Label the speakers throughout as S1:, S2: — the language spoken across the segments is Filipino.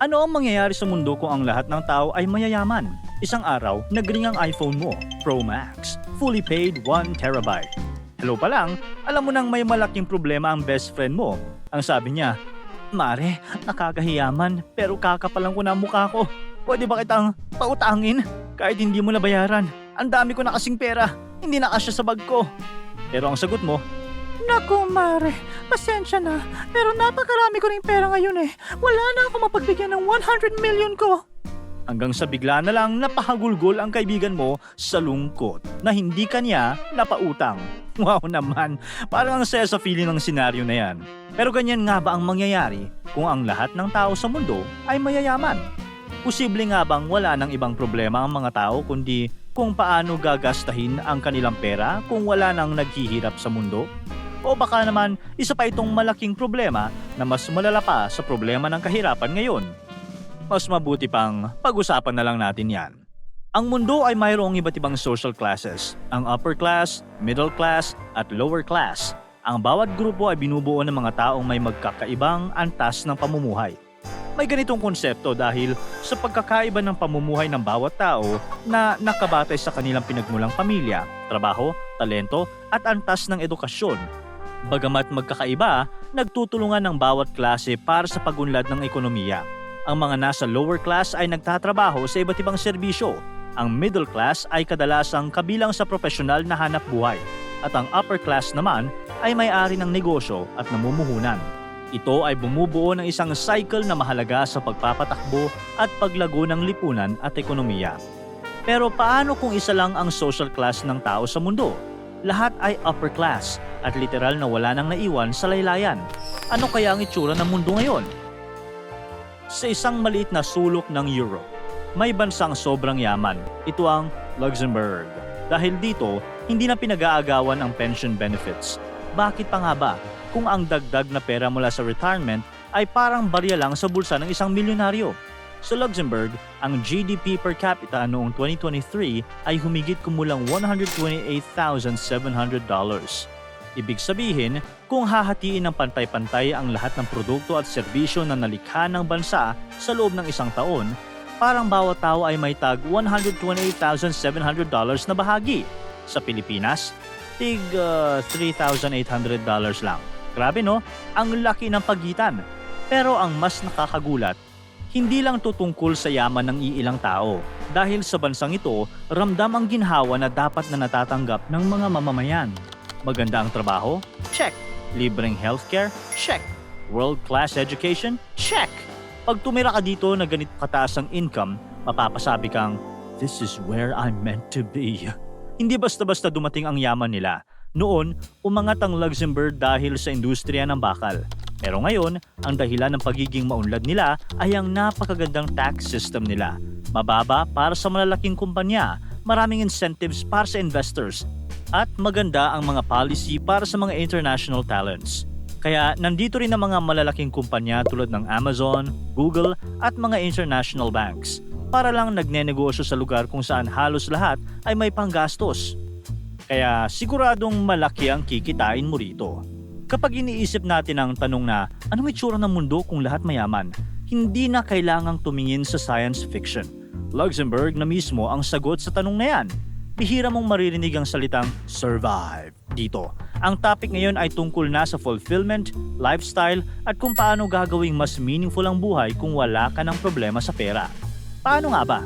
S1: Ano ang mangyayari sa mundo kung ang lahat ng tao ay mayayaman? Isang araw, nagring ang iPhone mo, Pro Max, fully paid 1 terabyte. Hello pa lang, alam mo nang may malaking problema ang best friend mo. Ang sabi niya, "Mare, nakakahiyaman pero kakapalan ko na ang mukha ko. Pwede ba kitang pautangin? Kahit hindi mo nabayaran. Ang dami ko na kasing pera, hindi na kasya sa bag ko." Pero ang sagot mo, "Naku Mare, pasensya na, pero napakarami ko ring pera ngayon eh. Wala na ako mapagbigyan ng 100 million ko." Hanggang sa bigla na lang napahagulgol ang kaibigan mo sa lungkot na hindi kanya napautang. Wow naman, parang ang saya sa feeling ng senaryo na yan. Pero ganyan nga ba ang mangyayari kung ang lahat ng tao sa mundo ay mayayaman? Posible nga bang wala ng ibang problema ang mga tao kundi kung paano gagastahin ang kanilang pera kung wala nang naghihirap sa mundo? O baka naman isa pa itong malaking problema na mas malala pa sa problema ng kahirapan ngayon? Mas mabuti pang pag-usapan na lang natin yan. Ang mundo ay mayroong iba't ibang social classes, ang upper class, middle class, at lower class. Ang bawat grupo ay binubuo ng mga taong may magkakaibang antas ng pamumuhay. May ganitong konsepto dahil sa pagkakaiba ng pamumuhay ng bawat tao na nakabatay sa kanilang pinagmulang pamilya, trabaho, talento, at antas ng edukasyon. Bagamat magkakaiba, nagtutulungan ng bawat klase para sa pagunlad ng ekonomiya. Ang mga nasa lower class ay nagtatrabaho sa iba't ibang serbisyo. Ang middle class ay kadalasang kabilang sa profesional na hanap buhay. At ang upper class naman ay may-ari ng negosyo at namumuhunan. Ito ay bumubuo ng isang cycle na mahalaga sa pagpapatakbo at paglago ng lipunan at ekonomiya. Pero paano kung isa lang ang social class ng tao sa mundo? Lahat ay upper class at literal na wala nang naiwan sa laylayan. Ano kaya ang itsura ng mundo ngayon? Sa isang maliit na sulok ng Europe, may bansang sobrang yaman. Ito ang Luxembourg. Dahil dito, hindi na pinag-aagawan ang pension benefits. Bakit pa nga ba? Kung ang dagdag na pera mula sa retirement ay parang barya lang sa bulsa ng isang milyonaryo. Sa Luxembourg, ang GDP per capita noong 2023 ay humigit kumulang $128,700. Ibig sabihin, kung hahatiin ng pantay-pantay ang lahat ng produkto at serbisyo na nalikha ng bansa sa loob ng isang taon, parang bawat tao ay may tag $128,700 na bahagi. Sa Pilipinas, tig $3,800 lang. Grabe no? Ang laki ng pagitan. Pero ang mas nakakagulat, hindi lang tutungkol sa yaman ng iilang tao. Dahil sa bansang ito, ramdam ang ginhawa na dapat na natatanggap ng mga mamamayan. Maganda ang trabaho? Check. Libreng healthcare? Check. World-class education? Check. Pag tumira ka dito na ganito kataas ang income, mapapasabi kang, "This is where I'm meant to be." Hindi basta-basta dumating ang yaman nila. Noon, umangat ang Luxembourg dahil sa industriya ng bakal. Pero ngayon, ang dahilan ng pagiging maunlad nila ay ang napakagandang tax system nila. Mababa para sa malalaking kumpanya, maraming incentives para sa investors, at maganda ang mga policy para sa mga international talents. Kaya nandito rin ang mga malalaking kumpanya tulad ng Amazon, Google at mga international banks para lang nagnenegosyo sa lugar kung saan halos lahat ay may panggastos. Kaya siguradong malaki ang kikitain mo rito. Kapag iniisip natin ang tanong na anong itsura ng mundo kung lahat mayaman, hindi na kailangang tumingin sa science fiction. Luxembourg na mismo ang sagot sa tanong na yan. Bihira mong maririnig ang salitang survive dito. Ang topic ngayon ay tungkol na sa fulfillment, lifestyle at kung paano gagawing mas meaningful ang buhay kung wala ka ng problema sa pera. Paano nga ba?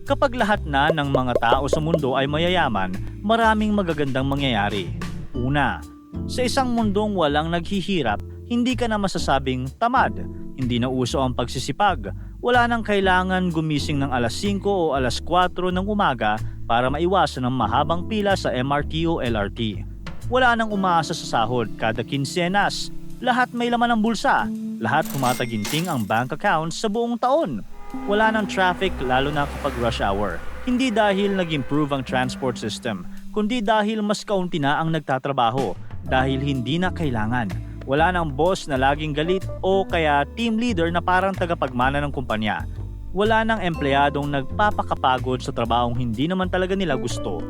S1: Kapag lahat na ng mga tao sa mundo ay mayayaman, maraming magagandang mangyayari. Una, sa isang mundong walang naghihirap, hindi ka na masasabing tamad. Hindi na uso ang pagsisipag. Wala nang kailangan gumising ng alas 5 o alas 4 ng umaga para maiwasan ang mahabang pila sa MRT o LRT. Wala nang umaasa sa sahod kada kinsenas. Lahat may laman ng bulsa. Lahat kumataginting ang bank account sa buong taon. Wala nang traffic lalo na kapag rush hour. Hindi dahil nag-improve ang transport system, kundi dahil mas kaunti na ang nagtatrabaho. Dahil hindi na kailangan. Wala nang boss na laging galit o kaya team leader na parang tagapagmana ng kumpanya. Wala nang empleyadong nagpapakapagod sa trabahong hindi naman talaga nila gusto.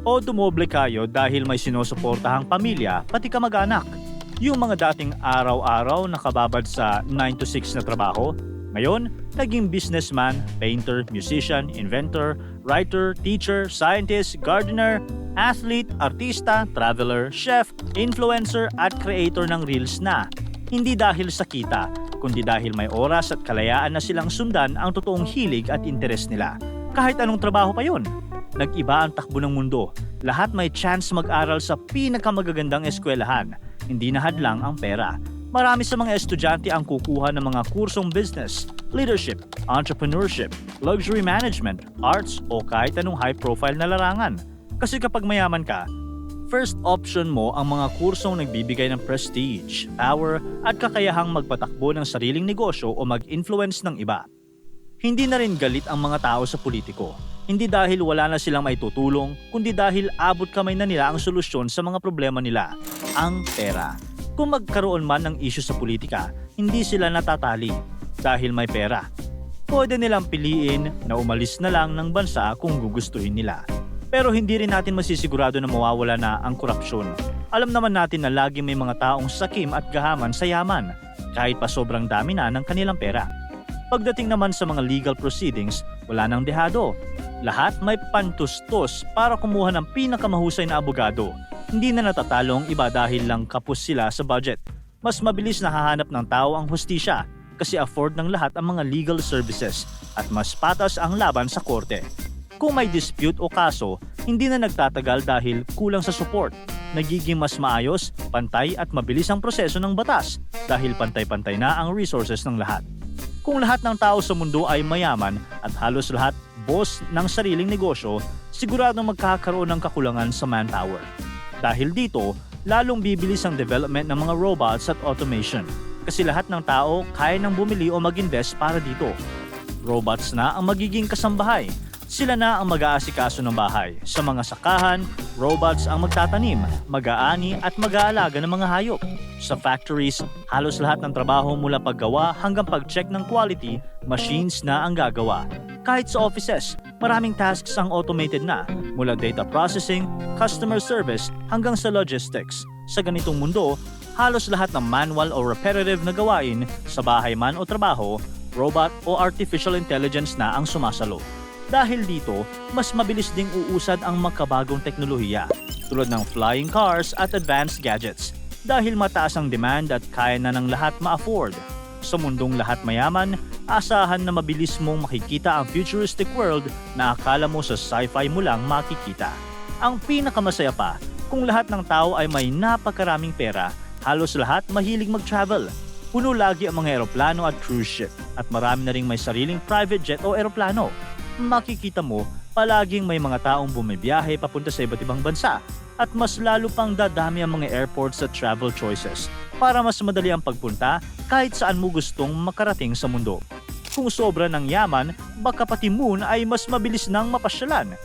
S1: O dumoble kayo dahil may sinusuportahang pamilya pati kamag-anak. Yung mga dating araw-araw nakababad sa 9 to 6 na trabaho, ngayon, naging businessman, painter, musician, inventor, writer, teacher, scientist, gardener, athlete, artista, traveler, chef, influencer at creator ng reels na. Hindi dahil sa kita, kundi dahil may oras at kalayaan na silang sundan ang totoong hilig at interes nila. Kahit anong trabaho pa yun. Nag-iba ang takbo ng mundo. Lahat may chance mag-aral sa pinakamagagandang eskwelahan. Hindi na hadlang ang pera. Marami sa mga estudyante ang kukuha ng mga kursong business, leadership, entrepreneurship, luxury management, arts o kahit anong high-profile na larangan. Kasi kapag mayaman ka, first option mo ang mga kursong nagbibigay ng prestige, power at kakayahang magpatakbo ng sariling negosyo o mag-influence ng iba. Hindi na rin galit ang mga tao sa politiko. Hindi dahil wala na silang maitutulong, kundi dahil abot kamay na nila ang solusyon sa mga problema nila, ang pera. Kung magkaroon man ng issue sa politika, hindi sila natatali dahil may pera. Pwede nilang piliin na umalis na lang ng bansa kung gugustuhin nila. Pero hindi rin natin masisigurado na mawawala na ang korupsyon. Alam naman natin na lagi may mga taong sakim at gahaman sa yaman, kahit pa sobrang dami na ng kanilang pera. Pagdating naman sa mga legal proceedings, wala nang dehado. Lahat may pantustos para kumuha ng pinakamahusay na abogado. Hindi na natatalo ang iba dahil lang kapos sila sa budget. Mas mabilis na hahanap ng tao ang hustisya kasi afford ng lahat ang mga legal services at mas patas ang laban sa korte. Kung may dispute o kaso, hindi na nagtatagal dahil kulang sa support. Nagiging mas maayos, pantay at mabilis ang proseso ng batas dahil pantay-pantay na ang resources ng lahat. Kung lahat ng tao sa mundo ay mayaman at halos lahat boss ng sariling negosyo, siguradong magkakaroon ng kakulangan sa manpower. Dahil dito, lalong bibilis ang development ng mga robots at automation kasi lahat ng tao kaya nang bumili o mag-invest para dito. Robots na ang magiging kasambahay. Sila na ang mag-aasikaso ng bahay. Sa mga sakahan, robots ang magtatanim, mag-aani at mag-aalaga ng mga hayop. Sa factories, halos lahat ng trabaho mula paggawa hanggang pag-check ng quality, machines na ang gagawa. Kahit sa offices, maraming tasks ang automated na, mula data processing, customer service hanggang sa logistics. Sa ganitong mundo, halos lahat ng manual o repetitive na gawain, sa bahay man o trabaho, robot o artificial intelligence na ang sumasalo. Dahil dito, mas mabilis ding uusad ang makabagong teknolohiya tulad ng flying cars at advanced gadgets dahil mataas ang demand at kaya na ng lahat ma-afford. Sa mundong lahat mayaman, asahan na mabilis mong makikita ang futuristic world na akala mo sa sci-fi mo lang makikita. Ang pinakamasaya pa, kung lahat ng tao ay may napakaraming pera, halos lahat mahilig mag-travel. Puno lagi ang mga eroplano at cruise ship at marami na ring may sariling private jet o eroplano. Makikita mo, palaging may mga taong bumibiyahe papunta sa iba't ibang bansa at mas lalo pang dadami ang mga airports at travel choices para mas madali ang pagpunta kahit saan mo gustong makarating sa mundo. Kung sobra ng yaman, baka pati moon ay mas mabilis nang mapasyalan.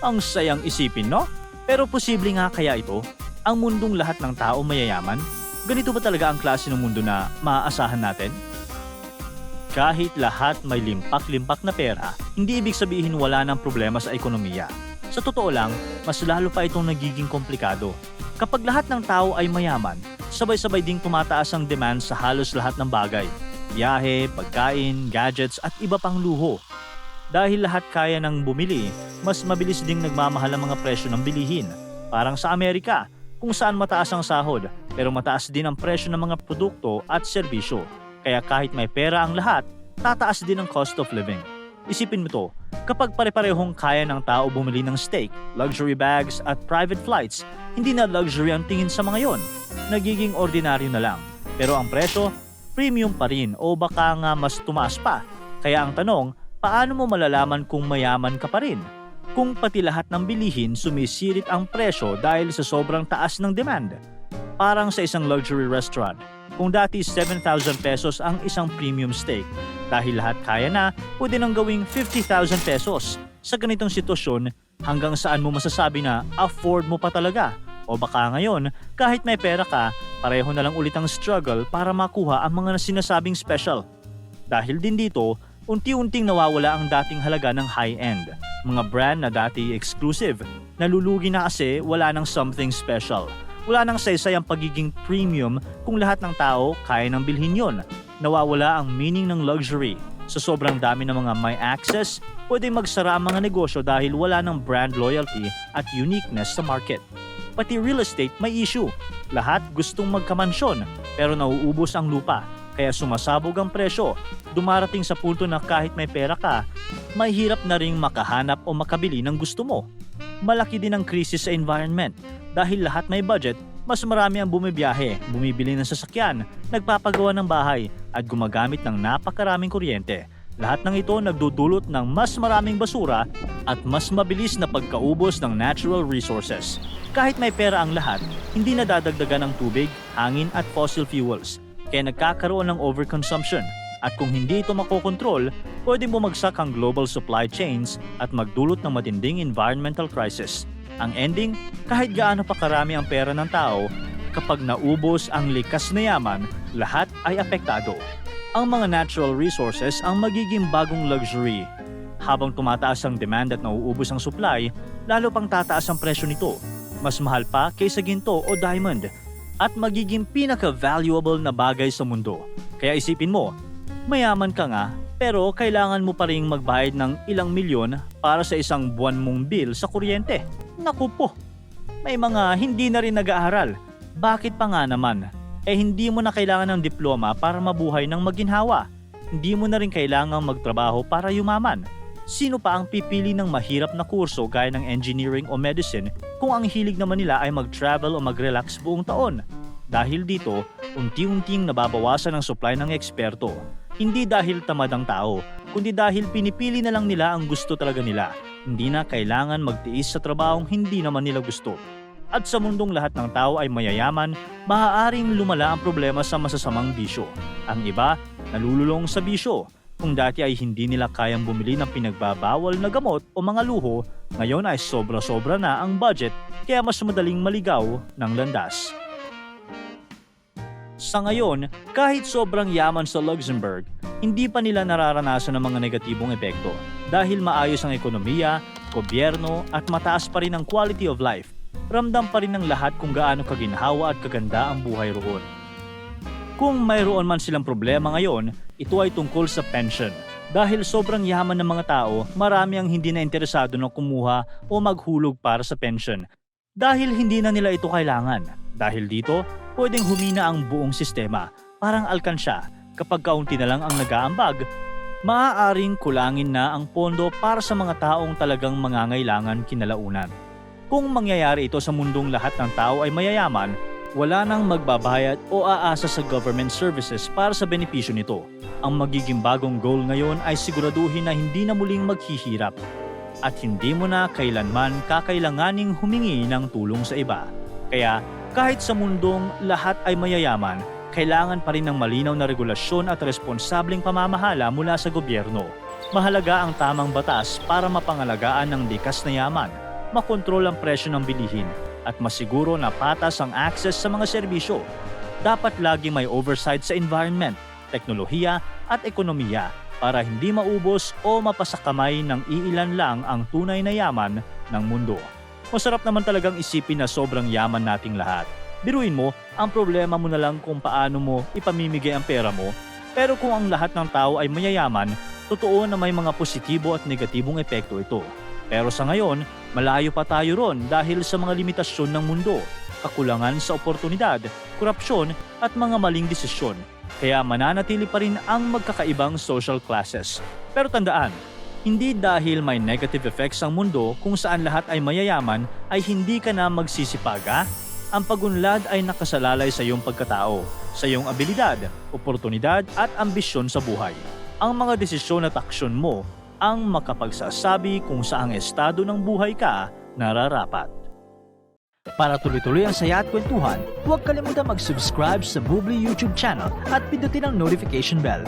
S1: Ang sayang isipin, no? Pero posible nga kaya ito? Ang mundong lahat ng tao mayayaman? Ganito ba talaga ang klase ng mundo na maaasahan natin? Kahit lahat may limpak-limpak na pera, hindi ibig sabihin wala ng problema sa ekonomiya. Sa totoo lang, mas lalo pa itong nagiging komplikado. Kapag lahat ng tao ay mayaman, sabay-sabay ding tumataas ang demand sa halos lahat ng bagay. Biyahe, pagkain, gadgets at iba pang luho. Dahil lahat kaya nang bumili, mas mabilis ding nagmamahal ang mga presyo ng bilihin. Parang sa Amerika, kung saan mataas ang sahod, pero mataas din ang presyo ng mga produkto at serbisyo. Kaya kahit may pera ang lahat, tataas din ang cost of living. Isipin mo to, kapag pare-parehong kaya ng tao bumili ng steak, luxury bags at private flights, hindi na luxury ang tingin sa mga yon. Nagiging ordinaryo na lang. Pero ang presyo, premium pa rin o baka nga mas tumaas pa. Kaya ang tanong, paano mo malalaman kung mayaman ka pa rin? Kung pati lahat ng bilihin sumisirit ang presyo dahil sa sobrang taas ng demand. Parang sa isang luxury restaurant. Kung dati 7,000 pesos ang isang premium steak, dahil lahat kaya na, pwede nang gawing 50,000 pesos. Sa ganitong sitwasyon, hanggang saan mo masasabi na afford mo pa talaga? O baka ngayon, kahit may pera ka, pareho na lang ulit ang struggle para makuha ang mga sinasabing special. Dahil din dito, unti-unting nawawala ang dating halaga ng high-end. Mga brand na dati exclusive, nalulugi na kasi wala ng something special. Wala nang saysay ang pagiging premium kung lahat ng tao kaya nang bilhin yon. Nawawala ang meaning ng luxury. Sa sobrang dami ng mga may access, pwedeng magsara ang mga negosyo dahil wala ng brand loyalty at uniqueness sa market. Pati real estate may issue. Lahat gustong magkamansyon pero nauubos ang lupa. Kaya sumasabog ang presyo. Dumarating sa punto na kahit may pera ka, mahirap na ring makahanap o makabili ng gusto mo. Malaki din ang krisis sa environment. Dahil lahat may budget, mas marami ang bumibiyahe, bumibili ng sasakyan, nagpapagawa ng bahay, at gumagamit ng napakaraming kuryente. Lahat ng ito nagdudulot ng mas maraming basura at mas mabilis na pagkaubos ng natural resources. Kahit may pera ang lahat, hindi nadadagdagan ng tubig, hangin at fossil fuels. Kaya nagkakaroon ng overconsumption. At kung hindi ito makokontrol, pwedeng bumagsak ang global supply chains at magdulot ng matinding environmental crisis. Ang ending, kahit gaano pa karami ang pera ng tao, kapag naubos ang likas na yaman, lahat ay apektado. Ang mga natural resources ang magiging bagong luxury. Habang tumataas ang demand at nauubos ang supply, lalo pang tataas ang presyo nito. Mas mahal pa kaysa ginto o diamond. At magiging pinaka-valuable na bagay sa mundo. Kaya isipin mo, mayaman ka nga, pero kailangan mo pa ring magbayad ng ilang milyon para sa isang buwan mong bill sa kuryente. Naku po, may mga hindi na rin nag-aaral. Bakit pa nga naman? Hindi mo na kailangan ng diploma para mabuhay ng maginhawa. Hindi mo na rin kailangang magtrabaho para yumaman. Sino pa ang pipili ng mahirap na kurso gaya ng engineering o medicine kung ang hilig naman nila ay mag-travel o mag-relax buong taon? Dahil dito, unti-unting nababawasan ang supply ng eksperto. Hindi dahil tamad ang tao, kundi dahil pinipili na lang nila ang gusto talaga nila. Hindi na kailangan magtiis sa trabahong hindi naman nila gusto. At sa mundong lahat ng tao ay mayayaman, maaaring lumala ang problema sa masasamang bisyo. Ang iba, nalululong sa bisyo. Kung dati ay hindi nila kayang bumili ng pinagbabawal na gamot o mga luho, ngayon ay sobra-sobra na ang budget kaya mas madaling maligaw ng landas. Sa ngayon, kahit sobrang yaman sa Luxembourg, hindi pa nila nararanasan ang mga negatibong epekto dahil maayos ang ekonomiya, gobyerno at mataas pa rin ang quality of life. Ramdam pa rin ng lahat kung gaano kaginhawa at kaganda ang buhay roon. Kung mayroon man silang problema ngayon, ito ay tungkol sa pension. Dahil sobrang yaman ng mga tao, marami ang hindi na interesado na kumuha o maghulog para sa pension. Dahil hindi na nila ito kailangan. Dahil dito, pwedeng humina ang buong sistema. Parang alkansya, kapag kaunti na lang ang nag-aambag, maaaring kulangin na ang pondo para sa mga taong talagang mangangailangan kinalaunan. Kung mangyayari ito sa mundong lahat ng tao ay mayayaman, wala nang magbabayad o aasa sa government services para sa benepisyo nito. Ang magiging bagong goal ngayon ay siguraduhin na hindi na muling maghihirap at hindi mo na kailanman kakailanganing humingi ng tulong sa iba. Kaya kahit sa mundong lahat ay mayayaman, kailangan pa rin ng malinaw na regulasyon at responsableng pamamahala mula sa gobyerno. Mahalaga ang tamang batas para mapangalagaan ng likas na yaman, makontrol ang presyo ng bilihin, at masiguro na patas ang access sa mga serbisyo. Dapat lagi may oversight sa environment, teknolohiya at ekonomiya para hindi maubos o mapasakamay ng iilan lang ang tunay na yaman ng mundo. Masarap naman talagang isipin na sobrang yaman nating lahat. Biruin mo, ang problema mo na lang kung paano mo ipamimigay ang pera mo. Pero kung ang lahat ng tao ay mayayaman, totoo na may mga positibo at negatibong epekto ito. Pero sa ngayon, malayo pa tayo ron dahil sa mga limitasyon ng mundo, kakulangan sa oportunidad, korupsyon at mga maling desisyon. Kaya mananatili pa rin ang magkakaibang social classes. Pero tandaan, hindi dahil may negative effects ang mundo kung saan lahat ay mayayaman ay hindi ka na magsisipaga. Ang pagunlad ay nakasalalay sa iyong pagkatao, sa iyong abilidad, oportunidad at ambisyon sa buhay. Ang mga desisyon at aksyon mo ang makapagsasabi kung saang estado ng buhay ka nararapat. Para tuloy-tuloy ang saya at kwentuhan, huwag kalimutan mag-subscribe sa Bubbly YouTube channel at pindutin ang notification bell.